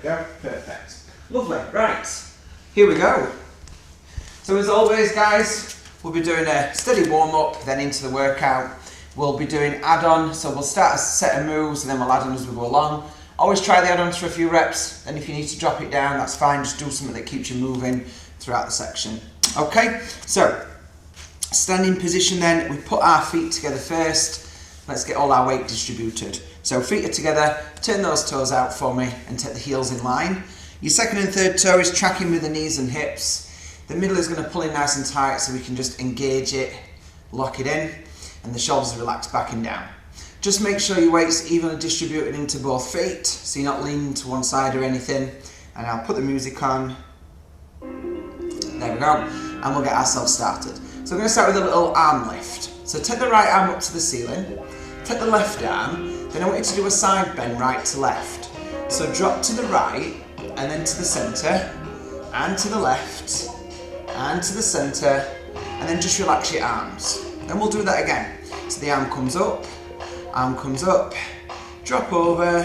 we go, perfect. Lovely, right, here we go. So as always guys, we'll be doing a steady warm-up, then into the workout. We'll be doing add-on, so we'll start a set of moves and then we'll add on as we go along. Always try the add-ons for a few reps, and if you need to drop it down, that's fine, just do something that keeps you moving throughout the section. Okay, so standing position then, we put our feet together first. Let's get all our weight distributed. So feet are together, turn those toes out for me and take the heels in line. Your second and third toe is tracking with the knees and hips. The middle is going to pull in nice and tight so we can just engage it, lock it in, and the shoulders relax back and down. Just make sure your weight's evenly distributed into both feet, so you're not leaning to one side or anything. And I'll put the music on. There we go. And we'll get ourselves started. So we're going to start with a little arm lift. So take the right arm up to the ceiling, take the left arm, then I want you to do a side bend right to left. So drop to the right, and then to the centre, and to the left, and to the centre, and then just relax your arms. Then we'll do that again. So the arm comes up, drop over.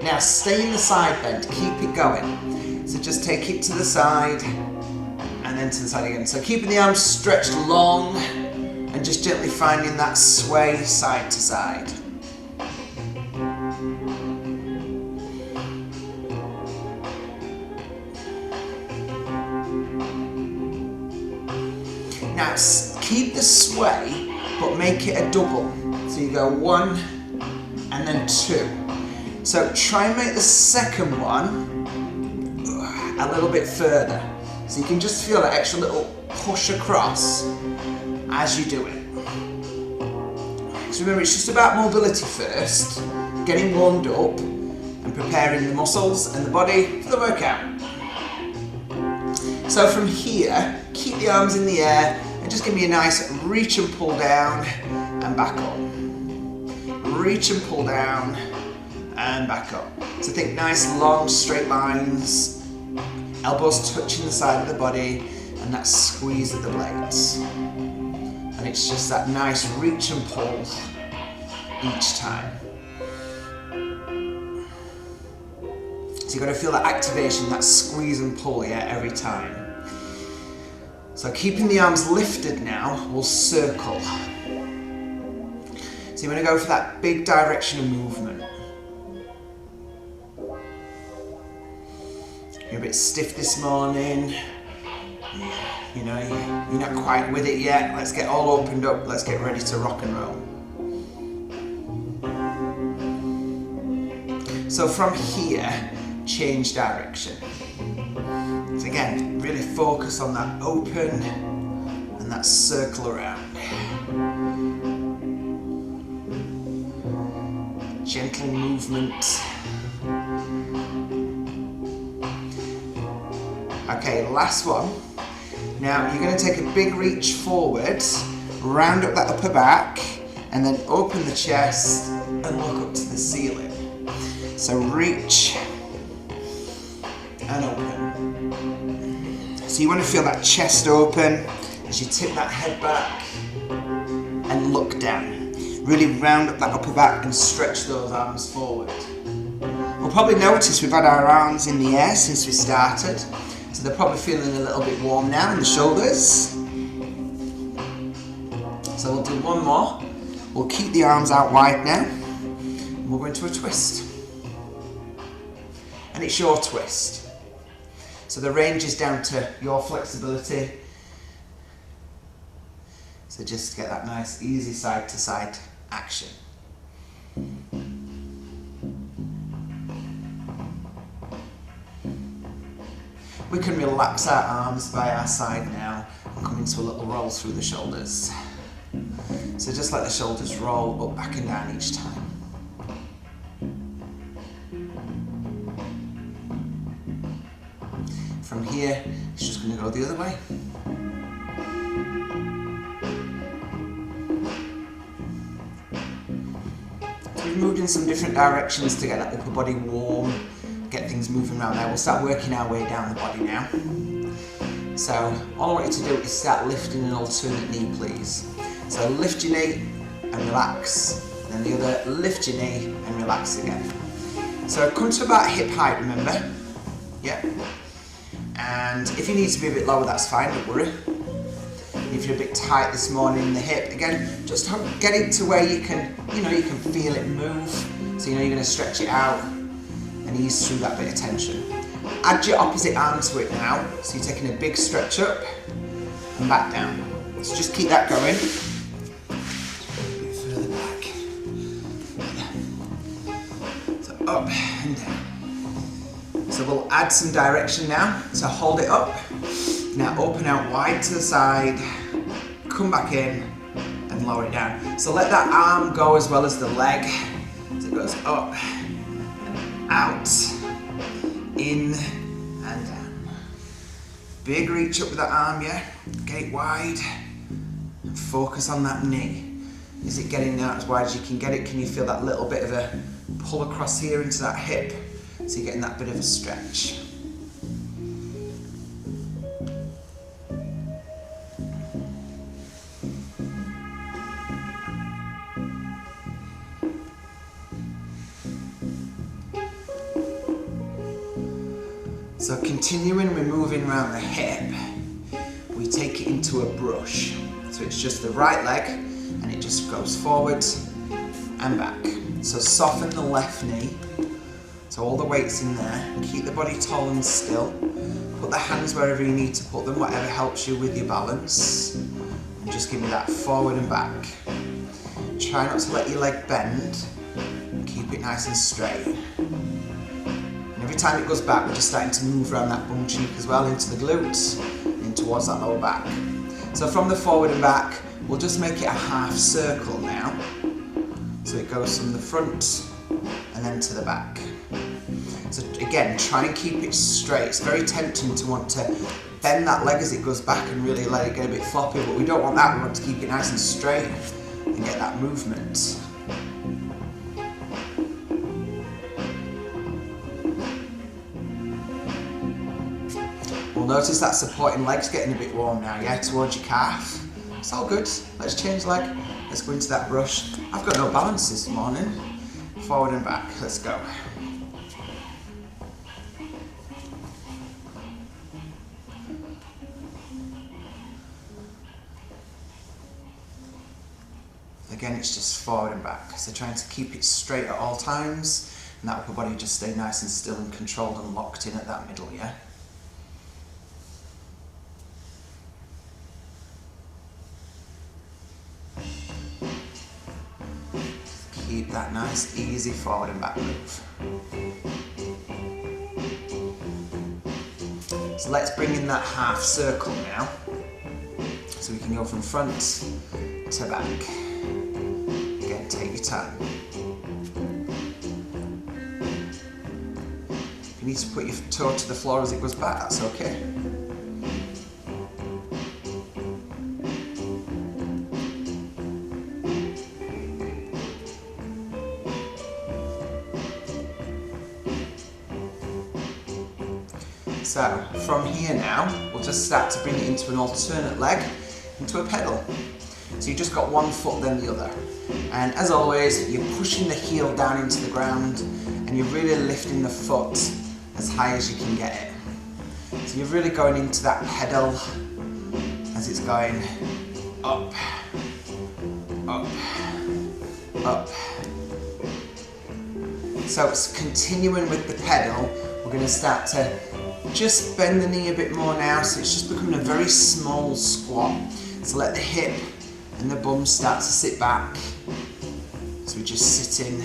Now stay in the side bend, keep it going. So just take it to the side, and then to the side again. So keeping the arms stretched long, and just gently finding that sway side to side. Now keep the sway, but make it a double. So you go 1 and then 2. So try and make the second one a little bit further. So you can just feel that extra little push across as you do it. So remember, it's just about mobility first, getting warmed up and preparing the muscles and the body for the workout. So from here, keep the arms in the air and just give me a nice reach and pull down and back up. Reach and pull down and back up. So think nice long straight lines, elbows touching the side of the body, and that squeeze of the blades. And it's just that nice reach and pull each time. So you've got to feel that activation, that squeeze and pull, yeah, every time. So keeping the arms lifted now, we'll circle. So you're going to go for that big direction of movement. You're a bit stiff this morning. You know, you're not quite with it yet. Let's get all opened up. Let's get ready to rock and roll. So from here, change direction. So again, really focus on that open and that circle around. Gentle movement. Okay, last one. Now you're going to take a big reach forward, round up that upper back, and then open the chest and look up to the ceiling. So reach and open. So you want to feel that chest open as you tip that head back and look down. Really round up that upper back and stretch those arms forward. We'll probably notice we've had our arms in the air since we started. So they're probably feeling a little bit warm now in the shoulders. So we'll do one more. We'll keep the arms out wide now. And we'll go into a twist. And it's your twist. So the range is down to your flexibility. So just get that nice, easy side to side action. We can relax our arms by our side now and come into a little roll through the shoulders. So just let the shoulders roll up, back and down each time. From here, it's just going to go the other way. So we've moved in some different directions to get that upper body warm, get things moving around there. We'll start working our way down the body now. So all I want you to do is start lifting an alternate knee, please. So lift your knee and relax, then the other, lift your knee and relax again. So come to about hip height, remember? Yeah. And if you need to be a bit lower, that's fine, don't worry. If you're a bit tight this morning in the hip, again, just get it to where you can feel it move. So you know you're going to stretch it out and ease through that bit of tension. Add your opposite arm to it now. So you're taking a big stretch up and back down. So just keep that going. A bit further back. So up and down. So we'll add some direction now. So hold it up. Now open out wide to the side, come back in and lower it down. So let that arm go as well as the leg. So it goes up, out, in and down. Big reach up with that arm, yeah? Get it wide and focus on that knee. Is it getting out as wide as you can get it? Can you feel that little bit of a pull across here into that hip? So you're getting that bit of a stretch. So continuing, we're moving around the hip, we take it into a brush. So it's just the right leg and it just goes forward and back. So soften the left knee, so all the weight's in there, keep the body tall and still. Put the hands wherever you need to put them, whatever helps you with your balance. And just give me that forward and back. Try not to let your leg bend, keep it nice and straight. Every time it goes back, we're just starting to move around that bum cheek as well, into the glutes, in towards that lower back. So from the forward and back, we'll just make it a half circle now. So it goes from the front and then to the back. So again, try and keep it straight. It's very tempting to want to bend that leg as it goes back and really let it get a bit floppy, but we don't want that. We want to keep it nice and straight and get that movement. Notice that supporting leg's getting a bit warm now, yeah, towards your calf. It's all good. Let's change leg. Let's go into that brush. I've got no balance this morning. Forward and back. Let's go. Again, it's just forward and back. So trying to keep it straight at all times, and that upper body just stay nice and still and controlled and locked in at that middle, yeah? Keep that nice, easy forward and back move. So let's bring in that half circle now. So we can go from front to back. Again, take your time. If you need to put your toe to the floor as it goes back, that's okay. So from here now, we'll just start to bring it into an alternate leg, into a pedal. So you've just got one foot then the other. And as always, you're pushing the heel down into the ground and you're really lifting the foot as high as you can get it. So you're really going into that pedal as it's going up, up, up. So it's continuing with the pedal. We're going to start to just bend the knee a bit more now, so it's just becoming a very small squat. So let the hip and the bum start to sit back. So we're just sitting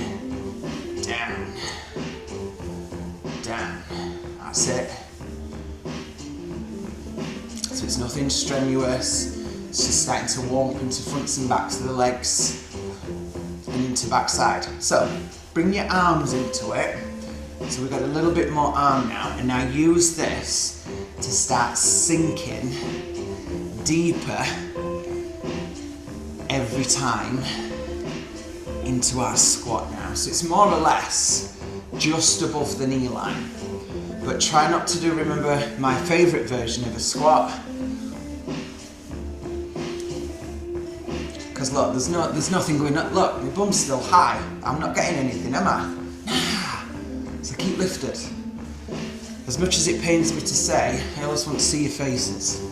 down, down. That's it. So it's nothing strenuous. It's just starting to warm up into fronts and backs of the legs and into backside. So bring your arms into it. So we've got a little bit more arm now, and now use this to start sinking deeper every time into our squat now. So it's more or less just above the knee line. But try not to do, remember, my favourite version of a squat. Because look, there's nothing going on. Look, my bum's still high. I'm not getting anything, am I? Nah. So keep lifted. As much as it pains me to say, I always want to see your faces.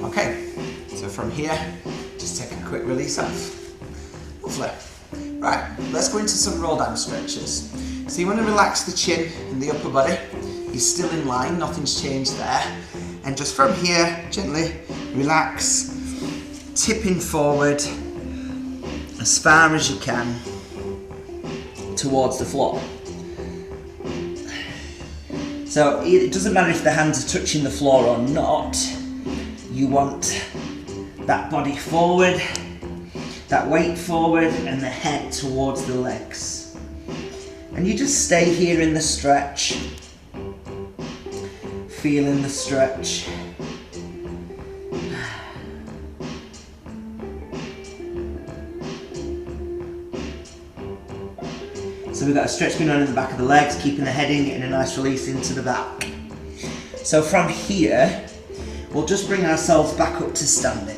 Okay, so from here, just take a quick release off. Lovely. Right, let's go into some roll down stretches. So you want to relax the chin and the upper body. You're still in line, nothing's changed there. And just from here, gently relax, tipping forward as far as you can towards the floor. So it doesn't matter if the hands are touching the floor or not. You want that body forward, that weight forward, and the head towards the legs. And you just stay here in the stretch, feeling the stretch. So we've got a stretch going on in the back of the legs, keeping the head in, getting a nice release into the back. So from here, we'll just bring ourselves back up to standing.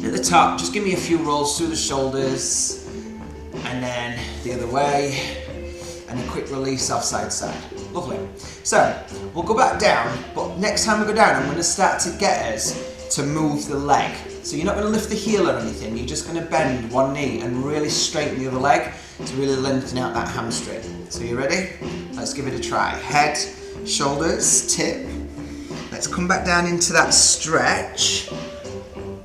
At the top, just give me a few rolls through the shoulders, and then the other way, and a quick release off side to side. Lovely. So, we'll go back down, but next time we go down, I'm going to start to get us to move the leg. So you're not going to lift the heel or anything, you're just going to bend one knee and really straighten the other leg to really lengthen out that hamstring. So you ready? Let's give it a try. Head, shoulders, tip. Let's come back down into that stretch.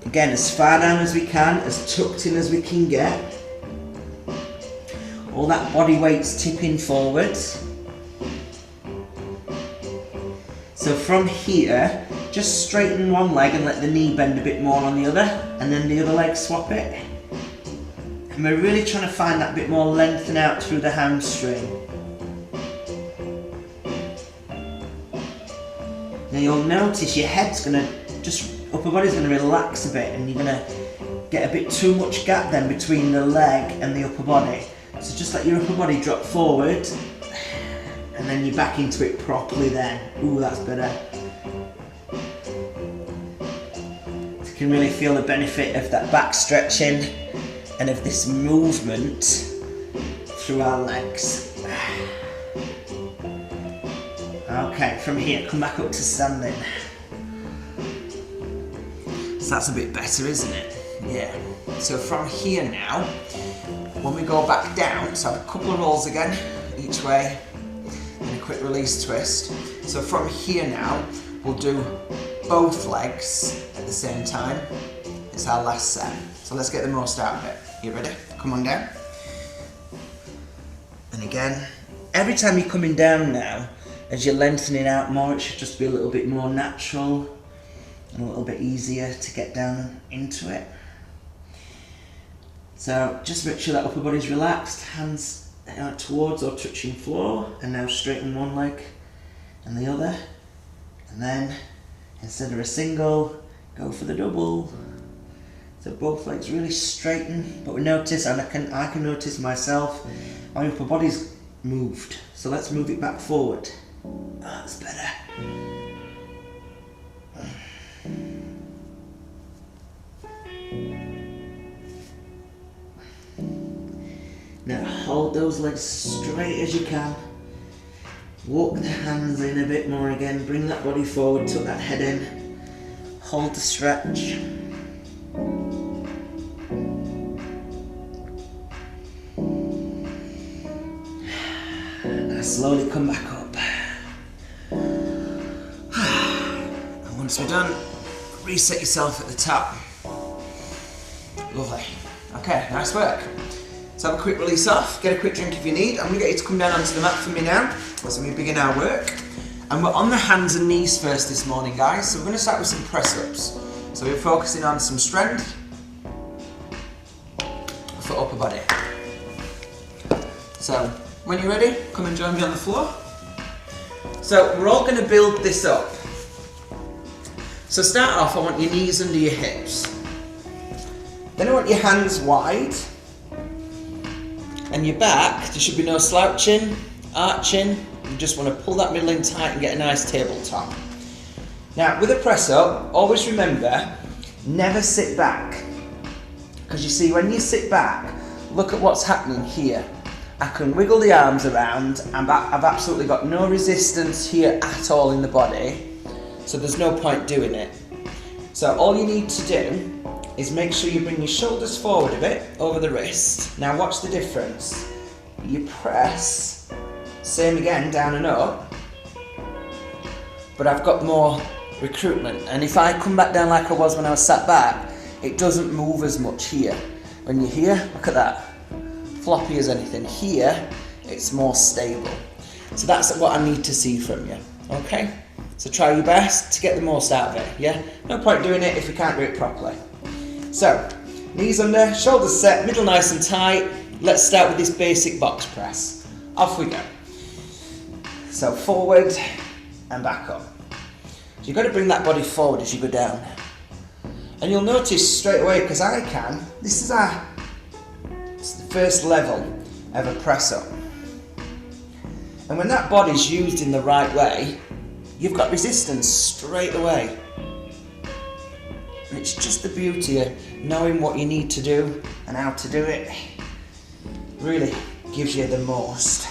Again, as far down as we can, as tucked in as we can get. All that body weight's tipping forward. So from here, just straighten one leg and let the knee bend a bit more on the other, and then the other leg swap it. And we're really trying to find that bit more lengthen out through the hamstring. Now you'll notice your head's gonna upper body's gonna relax a bit, and you're gonna get a bit too much gap then between the leg and the upper body. So just let your upper body drop forward, and then you're back into it properly then. Ooh, that's better. You can really feel the benefit of that back stretching and of this movement through our legs. Okay, from here, come back up to standing. So that's a bit better, isn't it? Yeah. So from here now, when we go back down, so have a couple of rolls again, each way, and a quick release twist. So from here now, we'll do both legs at the same time. It's our last set. So let's get the most out of it. You ready? Come on down. And again, every time you're coming down now, as you're lengthening out more, it should just be a little bit more natural and a little bit easier to get down into it. So just make sure that upper body's relaxed, hands towards or touching floor, and now straighten one leg and the other, and then instead of a single, go for the double. So both legs really straighten, but we notice, and I can notice myself, my upper body's moved. So let's move it back forward. That's better. Now hold those legs straight as you can. Walk the hands in a bit more again. Bring that body forward, tuck that head in. Hold the stretch. Now slowly come back up. And once we're done, reset yourself at the top. Lovely. Okay, nice work. So have a quick release off, get a quick drink if you need. I'm going to get you to come down onto the mat for me now, as we begin our work. And we're on the hands and knees first this morning, guys. So we're going to start with some press-ups. So we're focusing on some strength for upper body. So when you're ready, come and join me on the floor. So we're all going to build this up. So start off, I want your knees under your hips. Then I want your hands wide. And your back, there should be no slouching, arching. You just want to pull that middle in tight and get a nice tabletop. Now, with a press up, always remember, never sit back. Because you see, when you sit back, look at what's happening here. I can wiggle the arms around, and I've absolutely got no resistance here at all in the body, so there's no point doing it. So all you need to do is make sure you bring your shoulders forward a bit over the wrist. Now watch the difference. You press, same again, down and up, but I've got more recruitment. And if I come back down like I was when I was sat back, it doesn't move as much here. When you're here, look at that. Floppy as anything. Here, it's more stable. So that's what I need to see from you, okay? So try your best to get the most out of it, yeah? No point doing it if you can't do it properly. So, knees under, shoulders set, middle nice and tight. Let's start with this basic box press. Off we go. So forward and back up. So you've got to bring that body forward as you go down. And you'll notice straight away, because I can, this is it's the first level of a press up. And when that body's used in the right way, you've got resistance straight away. And it's just the beauty of knowing what you need to do and how to do it. Really gives you the most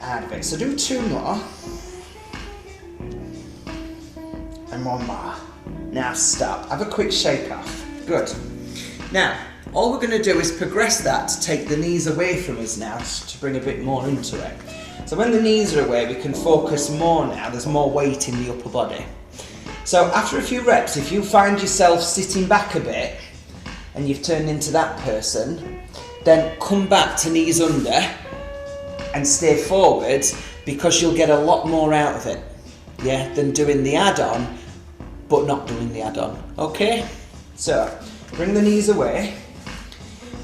out of it. So do 2 more. And 1 more. Now stop. Have a quick shake off. Good. Now, all we're going to do is progress that to take the knees away from us now, to bring a bit more into it. So when the knees are away, we can focus more now. There's more weight in the upper body. So after a few reps, if you find yourself sitting back a bit and you've turned into that person, then come back to knees under and stay forward, because you'll get a lot more out of it, yeah, than doing the add-on but not doing the add-on. Okay? So bring the knees away,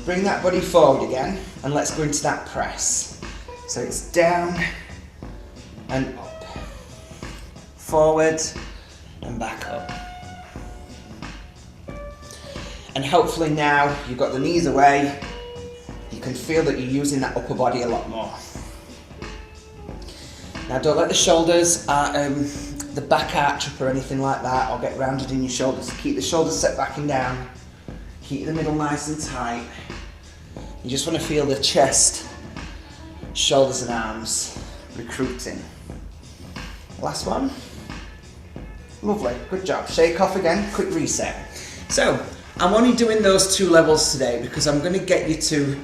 bring that body forward again, and let's go into that press. So it's down and up, forward and back up. And hopefully now you've got the knees away, you can feel that you're using that upper body a lot more. Now don't let the shoulders, the back arch up or anything like that, or get rounded in your shoulders. Keep the shoulders set back and down, keep the middle nice and tight. You just want to feel the chest, shoulders and arms recruiting. Last one. Lovely, good job. Shake off again, quick reset. So, I'm only doing those 2 levels today because I'm going to get you to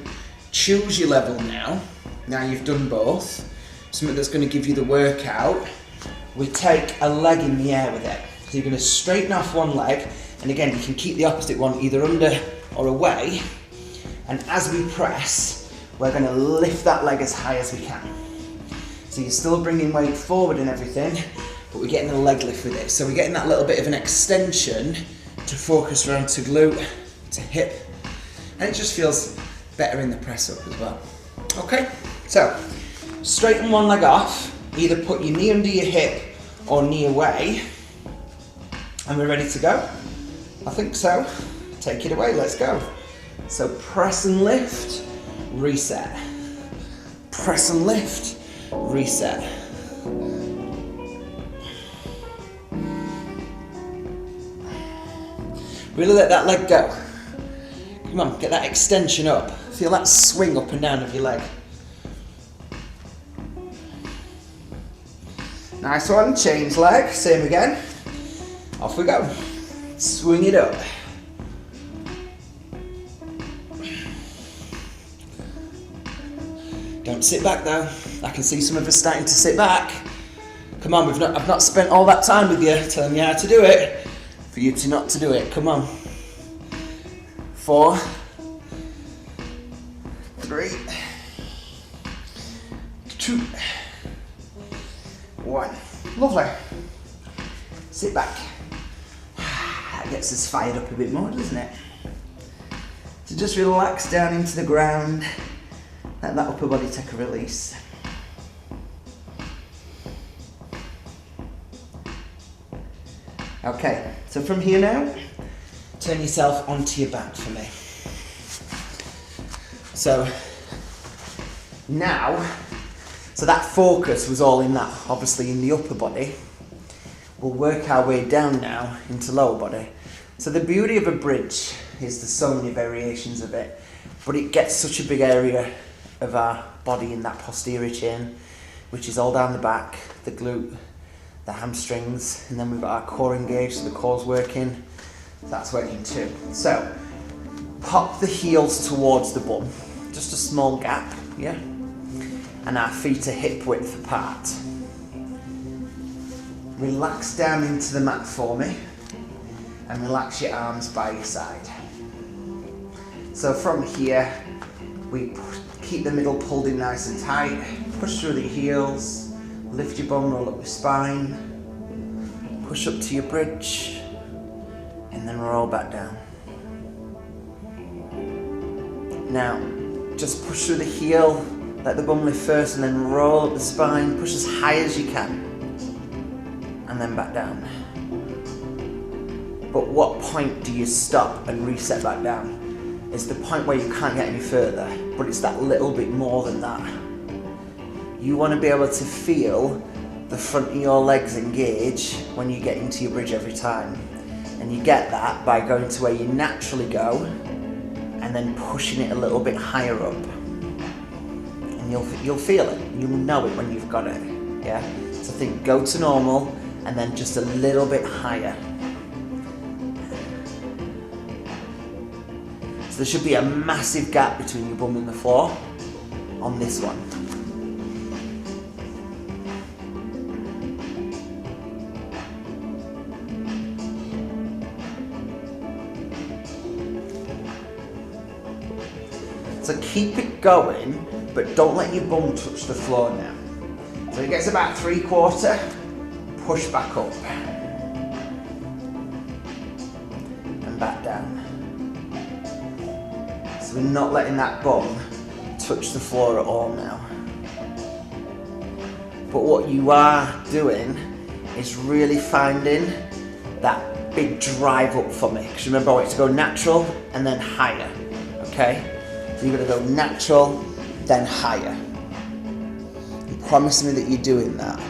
choose your level now. Now you've done both. Something that's going to give you the workout. We take a leg in the air with it. So you're going to straighten off one leg, and again you can keep the opposite one either under or away. And as we press, we're going to lift that leg as high as we can. So you're still bringing weight forward and everything, but we're getting a leg lift with it. So we're getting that little bit of an extension to focus around to glute, to hip, and it just feels better in the press up as well. Okay, so straighten one leg off, either put your knee under your hip or knee away, and we're ready to go. I think so. Take it away, let's go. So press and lift, reset. Press and lift, reset. Really let that leg go. Come on, get that extension up. Feel that swing up and down of your leg. Nice one, change leg, same again. Off we go. Swing it up. Don't sit back though. I can see some of us starting to sit back. Come on, I've not spent all that time with you telling you how to do it for you to not to do it. Come on. 4, 3, 2, 1. Lovely. Sit back. That gets us fired up a bit more, doesn't it? So just relax down into the ground. Let that upper body take a release. Okay, so from here now, turn yourself onto your back for me. So, Now, so that focus was all in that, obviously in the upper body. We'll work our way down now into lower body. So the beauty of a bridge is there's so many variations of it, but it gets such a big area of our body in that posterior chain, which is all down the back, the glute, the hamstrings, and then we've got our core engaged, so the core's working. That's working too. So, pop the heels towards the bum, just a small gap, yeah? And our feet are hip width apart. Relax down into the mat for me, and relax your arms by your side. So from here, we keep the middle pulled in nice and tight, push through the heels, lift your bum, roll up your spine, push up to your bridge, and then roll back down. Now, just push through the heel, let the bum lift first, and then roll up the spine, push as high as you can, and then back down. But what point do you stop and reset back down? It's the point where you can't get any further, but it's that little bit more than that. You want to be able to feel the front of your legs engage when you get into your bridge every time. And you get that by going to where you naturally go and then pushing it a little bit higher up. And you'll feel it, you'll know it when you've got it, yeah? So think go to normal and then just a little bit higher. So there should be a massive gap between your bum and the floor on this one. So keep it going, but don't let your bum touch the floor now. So it gets about 3/4, push back up. And back down. So we're not letting that bum touch the floor at all now. But what you are doing is really finding that big drive up for me. Because remember I want you to go natural and then higher, okay? So you're going to go natural, then higher. And promise me that you're doing that,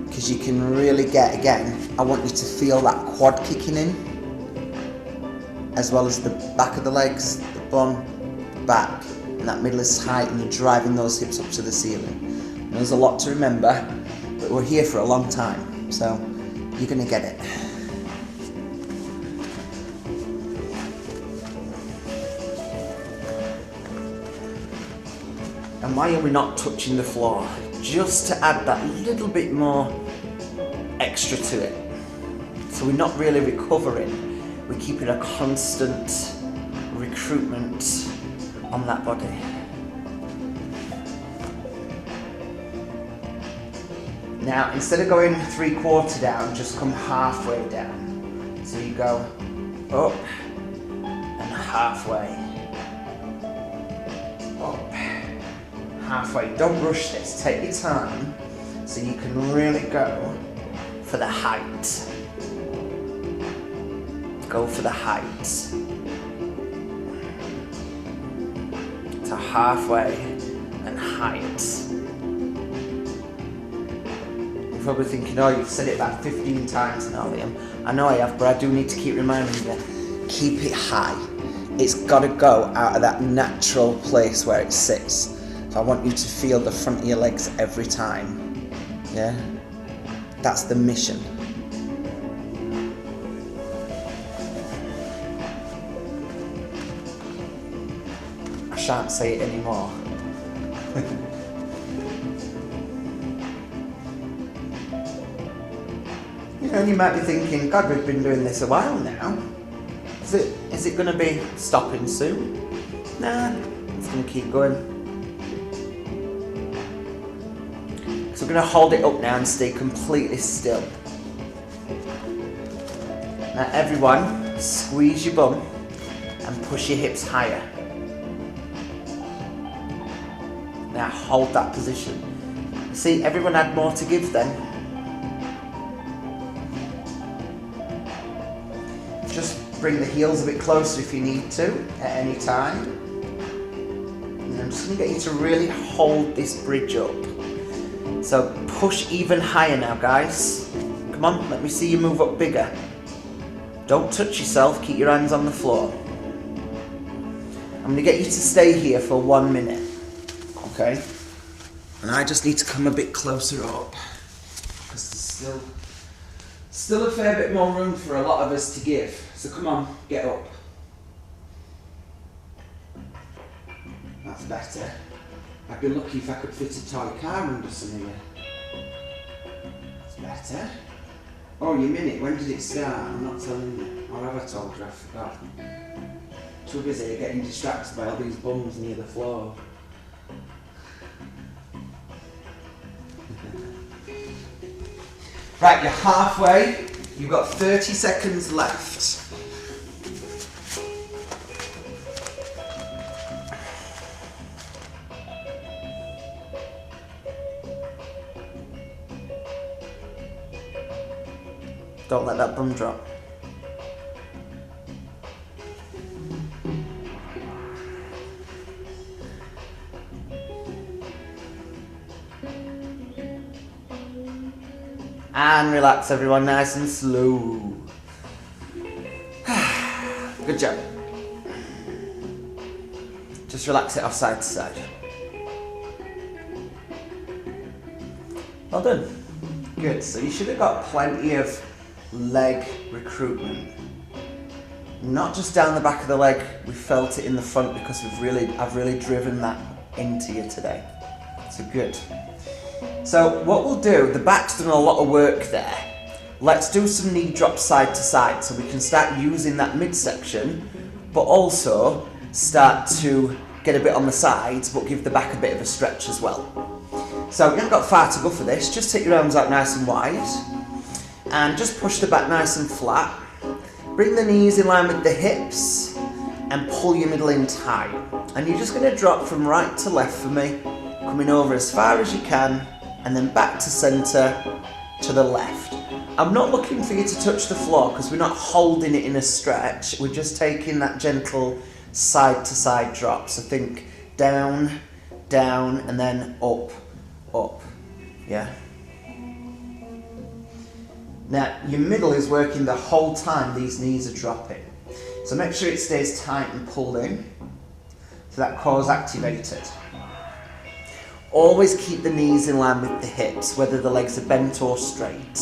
because you can really get, again, I want you to feel that quad kicking in, as well as the back of the legs, the bum, back, and that middle is tight, and you're driving those hips up to the ceiling. And there's a lot to remember, but we're here for a long time, so you're going to get it. And why are we not touching the floor? Just to add that little bit more extra to it. So we're not really recovering, we're keeping a constant recruitment on that body. Now, instead of going 3/4 down, just come halfway down. So you go up and halfway. Up. Halfway. Don't rush this, take your time so you can really go for the height. Go for the height. To halfway and height. You're probably thinking, oh, you've said it about 15 times now, Liam. I know I have, but I do need to keep reminding you, keep it high. It's got to go out of that natural place where it sits. So I want you to feel the front of your legs every time, yeah? That's the mission. I shan't say it anymore. You know, you might be thinking, God, we've been doing this a while now. Is it going to be stopping soon? Nah, it's going to keep going. So we're going to hold it up now and stay completely still. Now everyone, squeeze your bum and push your hips higher. Now hold that position. See, everyone had more to give then. Just bring the heels a bit closer if you need to at any time. And then I'm just going to get you to really hold this bridge up. So push even higher now, guys. Come on, let me see you move up bigger. Don't touch yourself, keep your hands on the floor. I'm going to get you to stay here for 1 minute, okay? And I just need to come a bit closer up, because there's still a fair bit more room for a lot of us to give. So come on, get up. That's better. I'd be lucky if I could fit a toy car under some of you. That's better. Oh, you mean it? When did it start? I'm not telling you. Or have I told you? I forgot. Too busy getting distracted by all these bums near the floor. Right, you're halfway. You've got 30 seconds left. Don't let that bum drop. And relax everyone, nice and slow. Good job. Just relax it off side to side. Well done. Good, so you should have got plenty of leg recruitment. Not just down the back of the leg, we felt it in the front because I've really driven that into you today. So good. So what we'll do, the back's done a lot of work there. Let's do some knee drops side to side so we can start using that midsection, but also start to get a bit on the sides, but give the back a bit of a stretch as well. So you haven't got far to go for this, just take your arms out nice and wide, and just push the back nice and flat. Bring the knees in line with the hips, and pull your middle in tight. And you're just gonna drop from right to left for me, coming over as far as you can, and then back to centre to the left. I'm not looking for you to touch the floor because we're not holding it in a stretch, we're just taking that gentle side to side drop. So think down, down, and then up, up, yeah? Now, your middle is working the whole time these knees are dropping. So make sure it stays tight and pulled in, so that core's activated. Always keep the knees in line with the hips, whether the legs are bent or straight.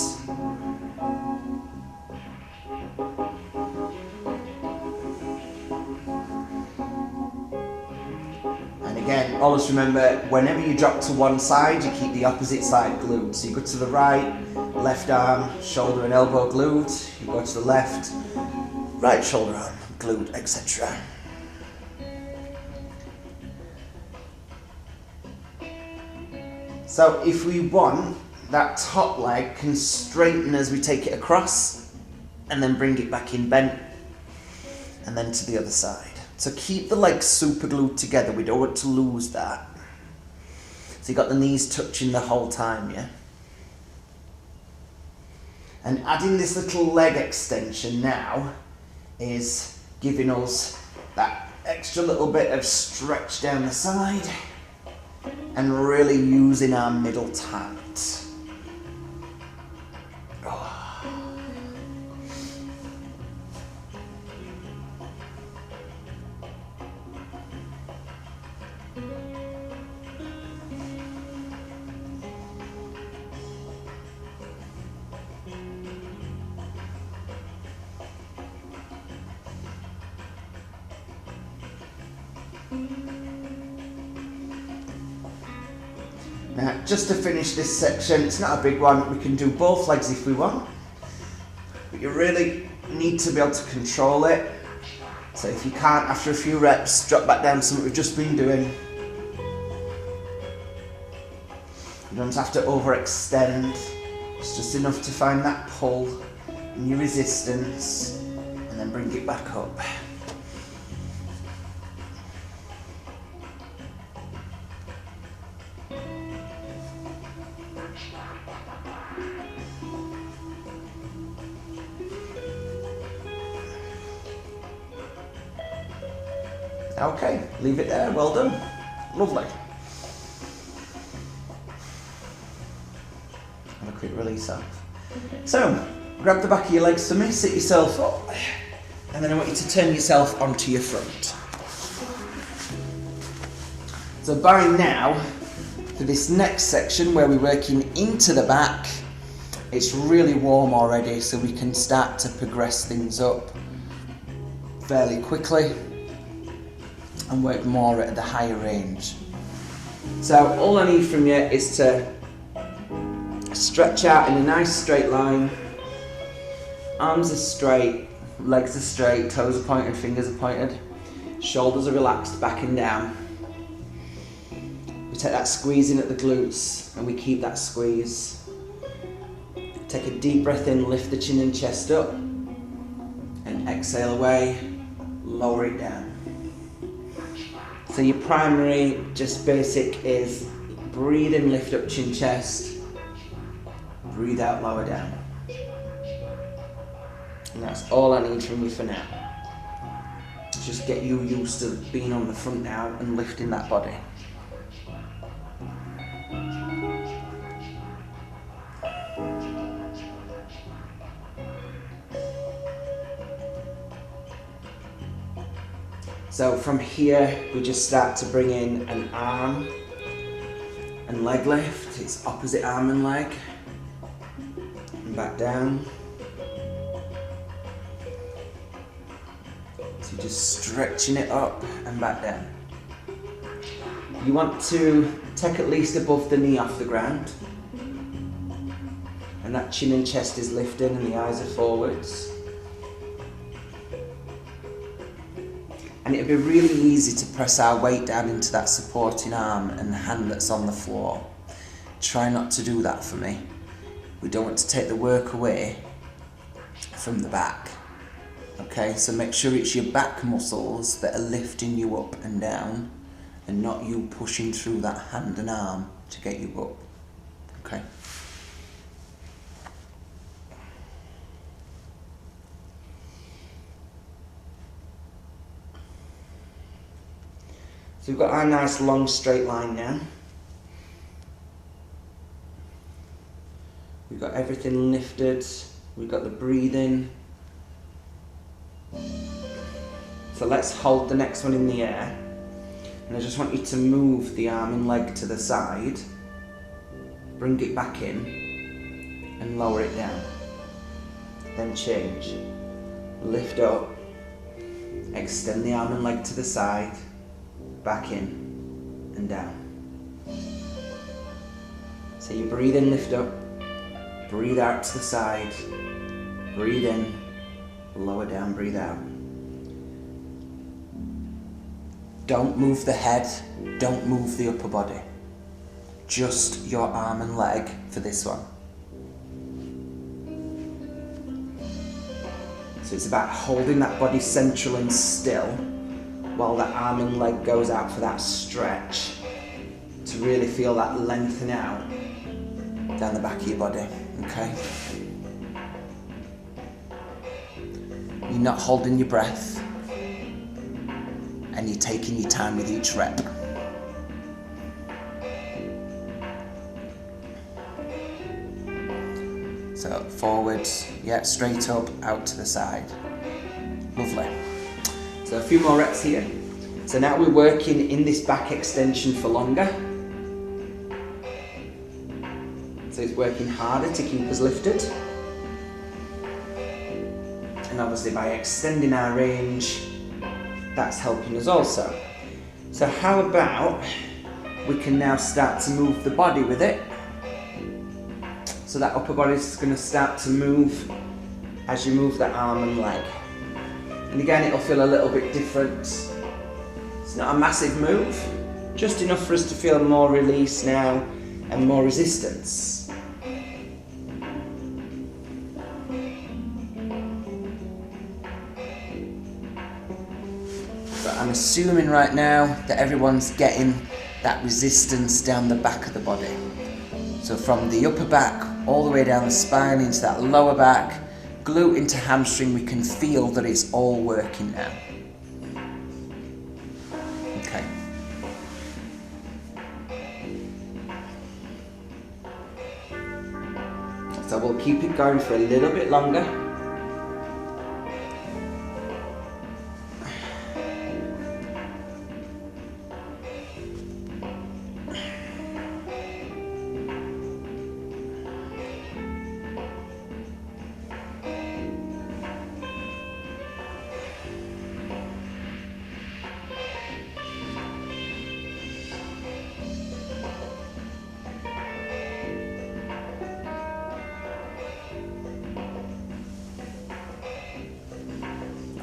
And again, always remember, whenever you drop to one side, you keep the opposite side glued. So you go to the right, left arm, shoulder and elbow glued. You go to the left, right shoulder arm glued, etc. So if we want, that top leg can straighten as we take it across and then bring it back in bent and then to the other side. So keep the legs super glued together, we don't want to lose that. So you've got the knees touching the whole time, yeah? And adding this little leg extension now is giving us that extra little bit of stretch down the side and really using our middle tight. Oh. Now, just to finish this section, it's not a big one, we can do both legs if we want, but you really need to be able to control it. So if you can't, after a few reps, drop back down to something we've just been doing. You don't have to overextend, it's just enough to find that pull and your resistance, and then bring it back up. Okay, leave it there, well done. Lovely. Have a quick release off. So, grab the back of your legs for me, sit yourself up, and then I want you to turn yourself onto your front. So by now, for this next section where we're working into the back, it's really warm already, so we can start to progress things up fairly quickly and work more at the higher range. So all I need from you is to stretch out in a nice straight line. Arms are straight, legs are straight, toes are pointed, fingers are pointed, shoulders are relaxed, back and down. We take that squeeze in at the glutes and we keep that squeeze. Take a deep breath in, lift the chin and chest up, and exhale away, lower it down. So your primary, just basic, is breathe in, lift up chin, chest, breathe out, lower down. And that's all I need from you for now. Just get you used to being on the front now and lifting that body. So from here, we just start to bring in an arm and leg lift. It's opposite arm and leg. And back down. So just stretching it up and back down. You want to take at least above the knee off the ground. And that chin and chest is lifting and the eyes are forwards. And it'd be really easy to press our weight down into that supporting arm and hand that's on the floor. Try not to do that for me. We don't want to take the work away from the back. Okay, so make sure it's your back muscles that are lifting you up and down and not you pushing through that hand and arm to get you up. Okay. So we've got our nice long straight line now. We've got everything lifted. We've got the breathing. So let's hold the next one in the air. And I just want you to move the arm and leg to the side. Bring it back in and lower it down. Then change. Lift up. Extend the arm and leg to the side. Back in and down. So you breathe in, lift up, breathe out to the side, breathe in, lower down, breathe out. Don't move the head, don't move the upper body. Just your arm and leg for this one. So it's about holding that body central and still while that arm and leg goes out for that stretch to really feel that lengthen out down the back of your body, okay? You're not holding your breath and you're taking your time with each rep. So forward, yeah, straight up, out to the side. Lovely. So a few more reps here. So now we're working in this back extension for longer. So it's working harder to keep us lifted. And obviously by extending our range, that's helping us also. So how about we can now start to move the body with it. So that upper body is going to start to move as you move the arm and leg. And again, it'll feel a little bit different. It's not a massive move, just enough for us to feel more release now and more resistance. But I'm assuming right now that everyone's getting that resistance down the back of the body. So from the upper back all the way down the spine into that lower back, glute into hamstring, we can feel that it's all working now. Okay. keep it going for a little bit longer.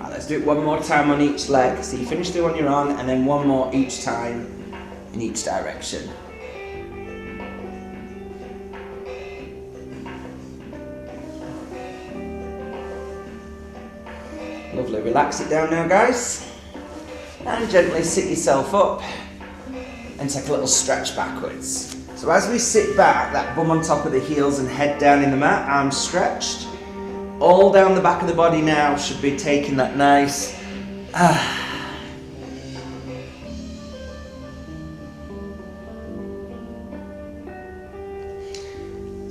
Let's do it one more time on each leg. So you finish the one you're on, and then one more each time in each direction. Lovely, relax it down now, guys. And gently sit yourself up and take a little stretch backwards. So as we sit back, that bum on top of the heels and head down in the mat, arms stretched. All down the back of the body now should be taking that nice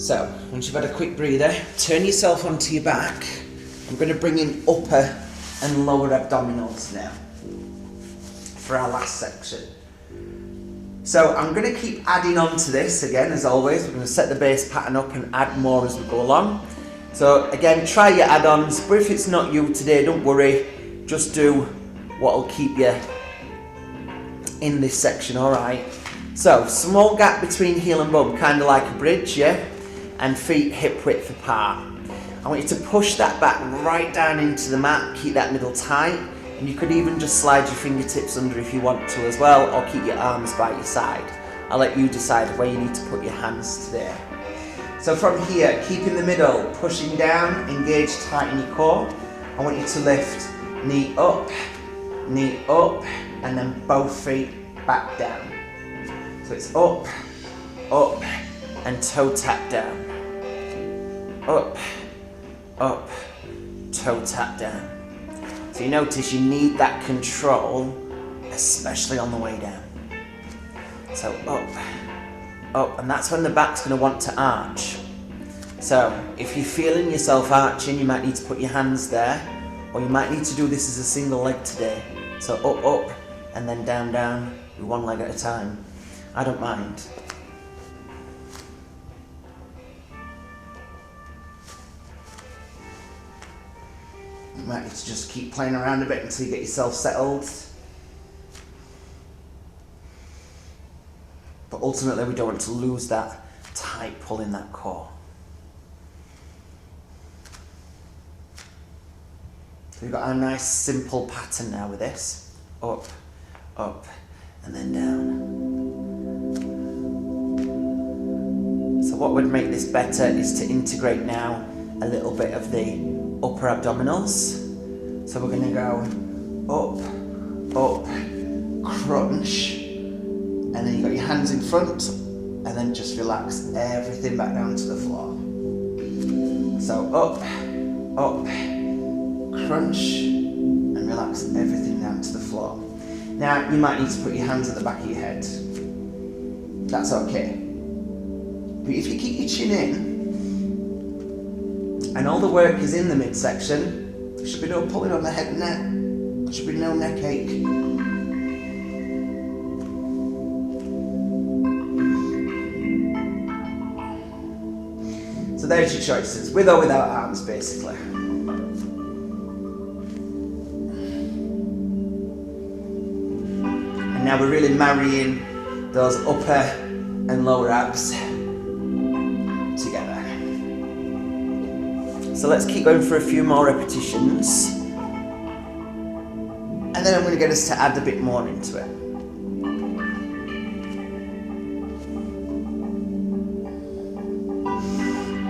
So, once you've had a quick breather, turn yourself onto your back. I'm going to bring in upper and lower abdominals now for our last section. So I'm going to keep adding on to this again, as always. We're going to set the base pattern up and add more as we go along. So again, try your add-ons, but if it's not you today, don't worry. Just do what will keep you in this section, all right? So, small gap between heel and bum, kind of like a bridge, yeah? And feet hip width apart. I want you to push that back right down into the mat, keep that middle tight, and you could even just slide your fingertips under if you want to as well, or keep your arms by your side. I'll let you decide where you need to put your hands today. So from here, keep in the middle, pushing down, engage tight in your core. I want you to lift knee up, and then both feet back down. So it's up, and toe tap down. Up, toe tap down. So you notice you need that control, especially on the way down. So up, and that's when the back's going to want to arch. So if you're feeling yourself arching, you might need to put your hands there, or you might need to do this as a single leg today. So up, and then down, with one leg at a time. I don't mind. You might need to just keep playing around a bit until you get yourself settled. But ultimately, we don't want to lose that tight pull in that core. So we've got a nice simple pattern now with this. Up, and then down. So what would make this better is to integrate now a little bit of the upper abdominals. So we're going to go up, crunch, and then you've got your hands in front, and then just relax everything back down to the floor. So up, crunch, and relax everything down to the floor. Now you might need to put your hands at the back of your head. That's okay. But if you keep your chin in, and all the work is in the midsection, there should be no pulling on the head and neck. There should be no neck ache. So there's your choices, with or without arms, basically. And now we're really marrying those upper and lower abs together. So let's keep going for a few more repetitions. And then I'm going to get us to add a bit more into it.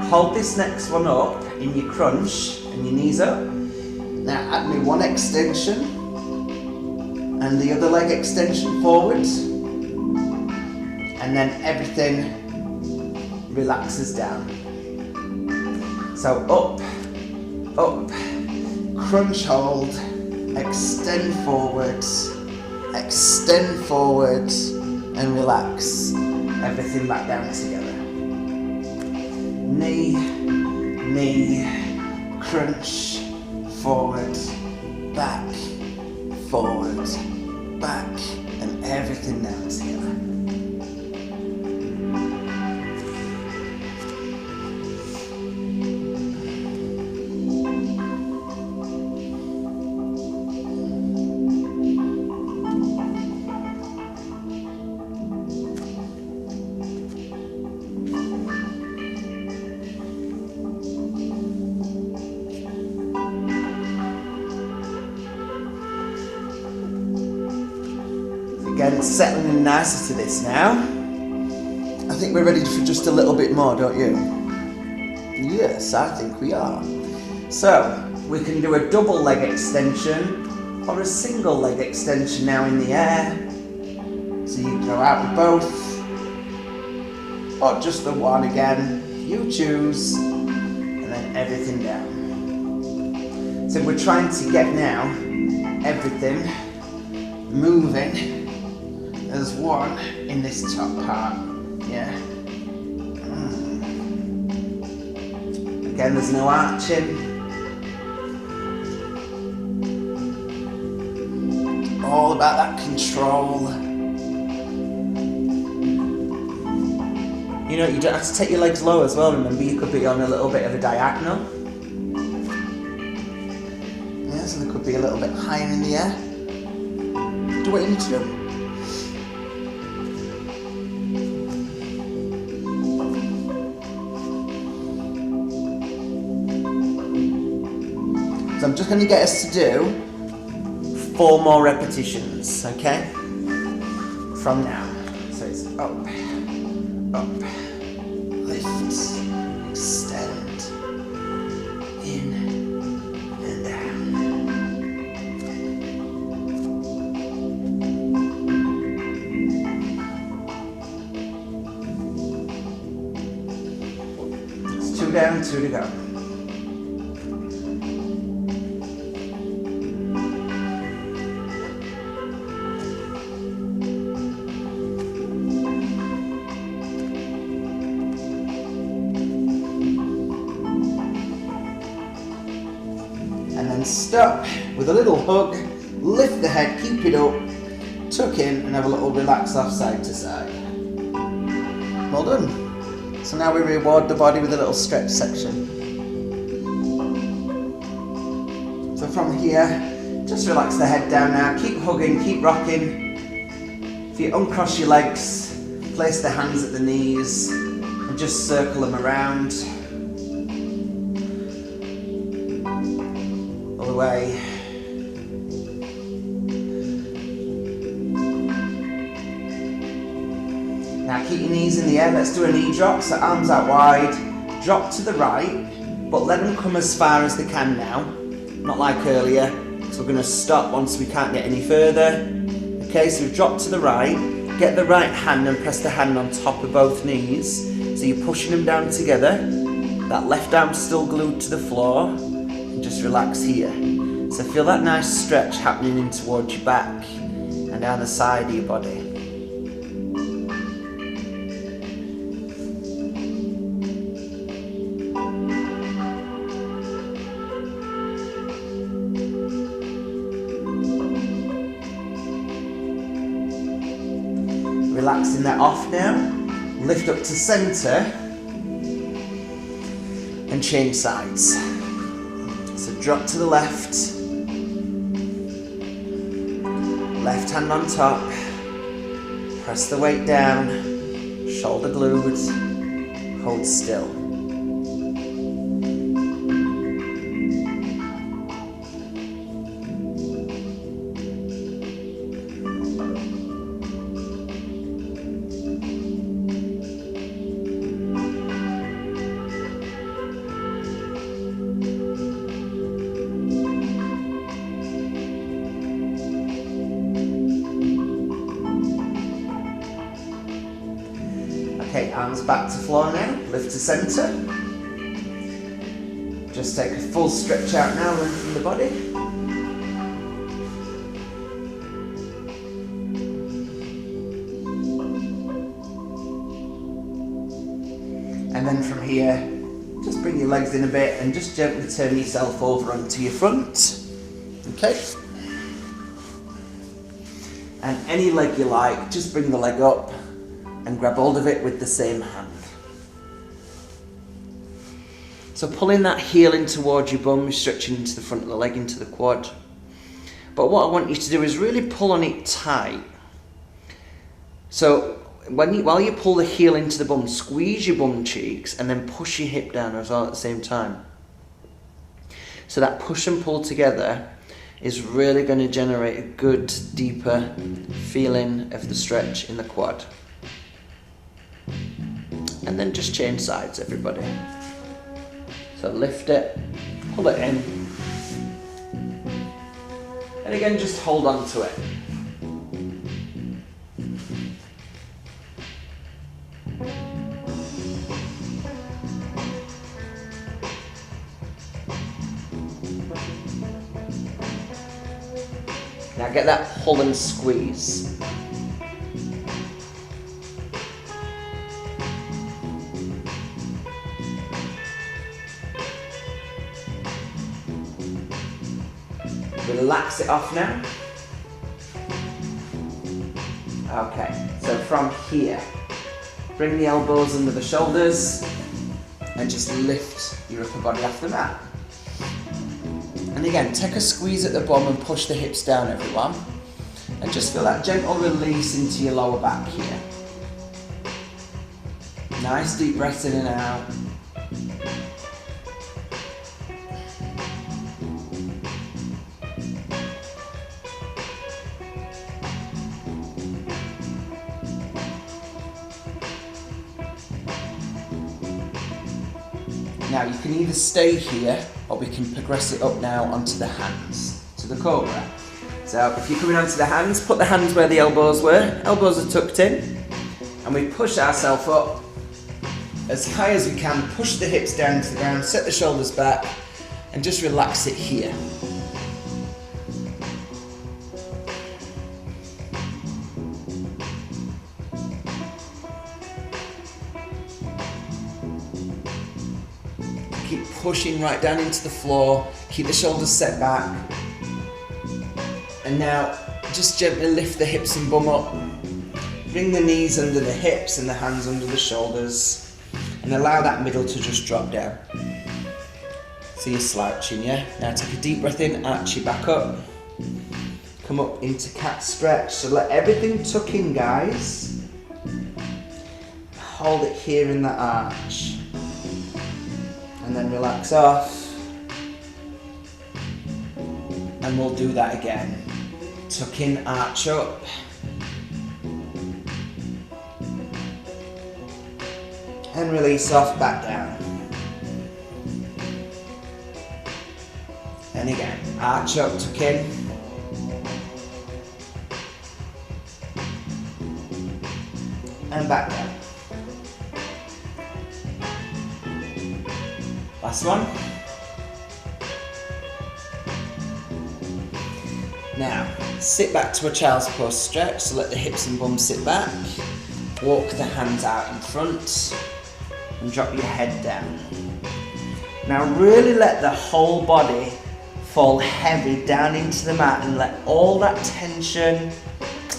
Hold this next one up in your crunch and your knees up. Now add me one extension and the other leg extension forward. And then everything relaxes down. So up, crunch hold, extend forward, and relax everything back down together. Knee, knee, crunch, forward, back, and everything down together. Again, settling in nicely to this now. I think we're ready for just a little bit more, don't you? Yes, I think we are. So, we can do a double leg extension or a single leg extension now in the air. So you go out with both, or just the one again. You choose, and then everything down. So we're trying to get now everything moving as one in this top part, yeah. Again, there's no arching. All about that control. You know, you don't have to take your legs low as well, remember, you could be on a little bit of a diagonal. Yeah, so they could be a little bit higher in the air. Do what you need to do. So I'm just going to get us to do 4 more repetitions, okay? From now. So it's up, lift, extend, in and down. It's 2 down, 2 to go. And then stop with a little hug, lift the head, keep it up, tuck in and have a little relax off side to side. Well done. So now we reward the body with a little stretch section. So from here, just relax the head down now, keep hugging, keep rocking. If you uncross your legs, place the hands at the knees and just circle them around. Way. Now keep your knees in the air, let's do a knee drop, so arms out wide, drop to the right, but let them come as far as they can now, not like earlier, so we're going to stop once we can't get any further. Okay, so drop to the right, get the right hand and press the hand on top of both knees, so you're pushing them down together, that left arm's still glued to the floor, and just relax here. So feel that nice stretch happening in towards your back and down the side of your body. Relaxing that off now, lift up to centre and change sides. So drop to the left. Left hand on top, press the weight down, shoulder glued, hold still. Okay, arms back to floor now, lift to centre. Just take a full stretch out now, lengthen the body. And then from here, just bring your legs in a bit and just gently turn yourself over onto your front. Okay? And any leg you like, just bring the leg up and grab hold of it with the same hand. So pulling that heel in towards your bum, stretching into the front of the leg, into the quad. But what I want you to do is really pull on it tight. So while you pull the heel into the bum, squeeze your bum cheeks and then push your hip down as well at the same time. So that push and pull together is really going to generate a good, deeper feeling of the stretch in the quad. And then just change sides, everybody. So lift it, pull it in, and again just hold on to it. Now get that pull and squeeze. Relax it off now. Okay, so from here, bring the elbows under the shoulders and just lift your upper body off the mat. And again, take a squeeze at the bum and push the hips down, everyone. And just feel that gentle release into your lower back here. Nice deep breath in and out. Now you can either stay here or we can progress it up now onto the hands, to the cobra. So if you're coming onto the hands, put the hands where the elbows were, elbows are tucked in, and we push ourselves up as high as we can, push the hips down to the ground, set the shoulders back, and just relax it here. Keep pushing right down into the floor, keep the shoulders set back. And now just gently lift the hips and bum up. Bring the knees under the hips and the hands under the shoulders. And allow that middle to just drop down. So you're slouching, yeah? Now take a deep breath in, arch your back up. Come up into cat stretch. So let everything tuck in, guys. Hold it here in that arch. And then relax off. And we'll do that again. Tuck in, arch up. And release off, back down. And again, arch up, tuck in. And back down. Last one. Now, sit back to a child's pose stretch, so let the hips and bum sit back. Walk the hands out in front and drop your head down. Now really let the whole body fall heavy down into the mat and let all that tension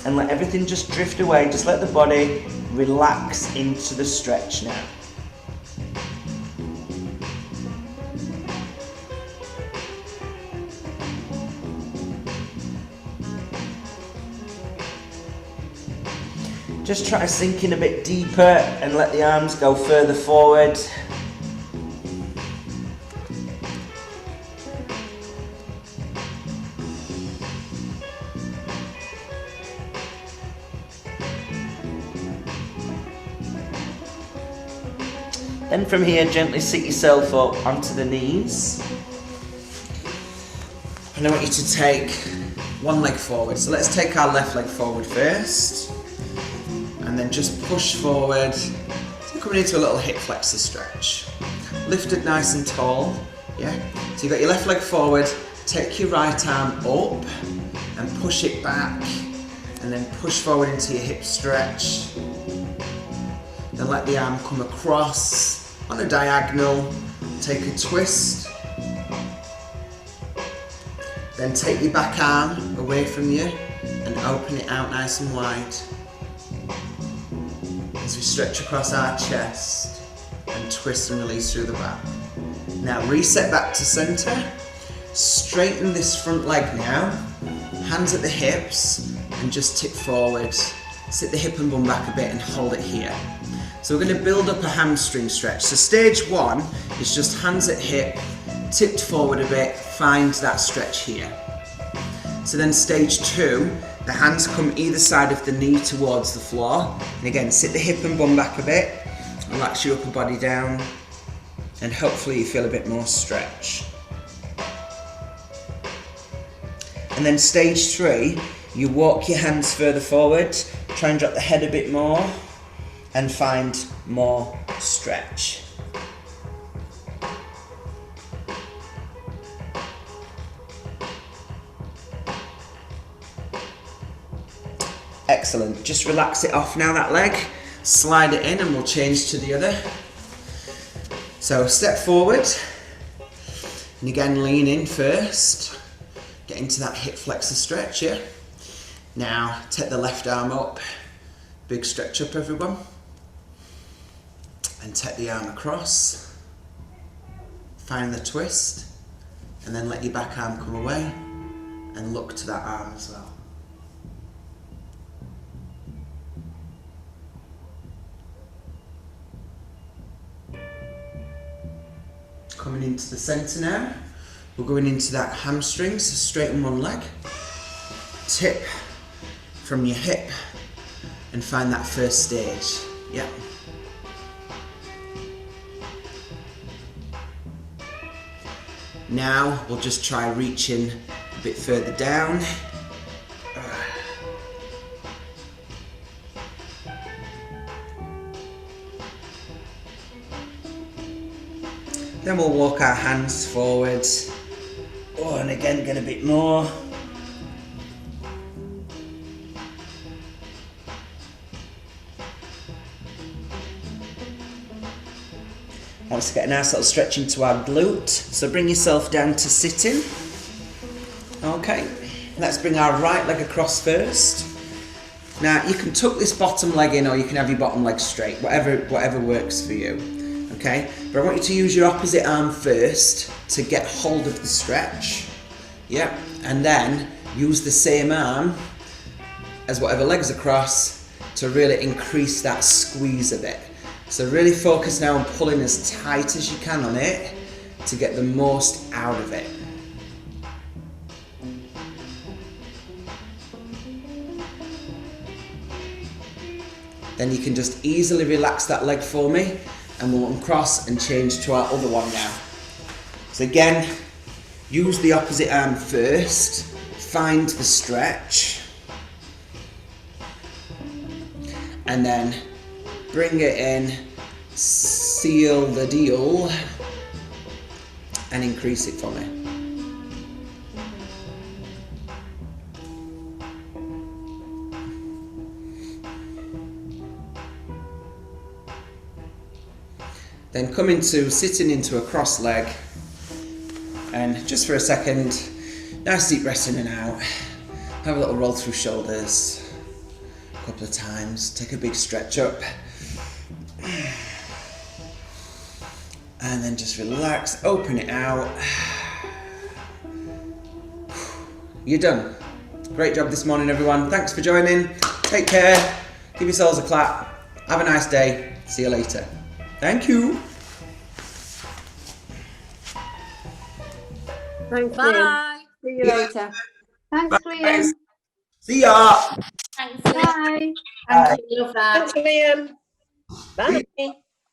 and let everything just drift away. Just let the body relax into the stretch now. Just try sinking a bit deeper and let the arms go further forward. Then from here, gently sit yourself up onto the knees. And I want you to take one leg forward. So let's take our left leg forward first. And then just push forward. So you're coming into a little hip flexor stretch. Lifted nice and tall, yeah? So you've got your left leg forward, take your right arm up and push it back. And then push forward into your hip stretch. Then let the arm come across on a diagonal take a twist, then take your back arm away from you and open it out nice and wide as we stretch across our chest and twist and release through the back. Now reset back to center, straighten this front leg now, hands at the hips and just tip forward. Sit the hip and bum back a bit and hold it here. So we're going to build up a hamstring stretch. So stage one is just hands at hip, tipped forward a bit, find that stretch here. So then stage two, the hands come either side of the knee towards the floor. And again, sit the hip and bum back a bit, relax your upper body down, and hopefully you feel a bit more stretch. And then stage three, you walk your hands further forward, try and drop the head a bit more, and find more stretch. Excellent. Just relax it off now, that leg. Slide it in and we'll change to the other. So step forward. And again, lean in first. Get into that hip flexor stretch, yeah? Now, take the left arm up. Big stretch up, everyone. And take the arm across. Find the twist. And then let your back arm come away. And look to that arm as well. Coming into the centre now. We're going into that hamstring, so straighten one leg. Tip from your hip and find that first stage. Yep. Now we'll just try reaching a bit further down. Then we'll walk our hands forward. Oh, and again, get a bit more. Let's get a nice little stretch into our glute. So bring yourself down to sitting. Okay, let's bring our right leg across first. Now you can tuck this bottom leg in or you can have your bottom leg straight, whatever works for you. Okay, but I want you to use your opposite arm first to get hold of the stretch. Yep, and then use the same arm as whatever leg's across to really increase that squeeze a bit. So really focus now on pulling as tight as you can on it to get the most out of it. Then you can just easily relax that leg for me and we'll uncross and change to our other one now. So again, use the opposite arm first, find the stretch, and then bring it in, seal the deal, and increase it for me. Then come into sitting into a cross leg, and just for a second, nice deep breath in and out. Have a little roll through shoulders a couple of times. Take a big stretch up. And then just relax, open it out. You're done. Great job this morning, everyone. Thanks for joining. Take care. Give yourselves a clap. Have a nice day. See you later. Thank you. Thanks, Bye. Liam. See you later. Thanks, Liam. See ya. Thanks, Liam. Bye. Thank you. Love that. Thanks, Liam. Bye.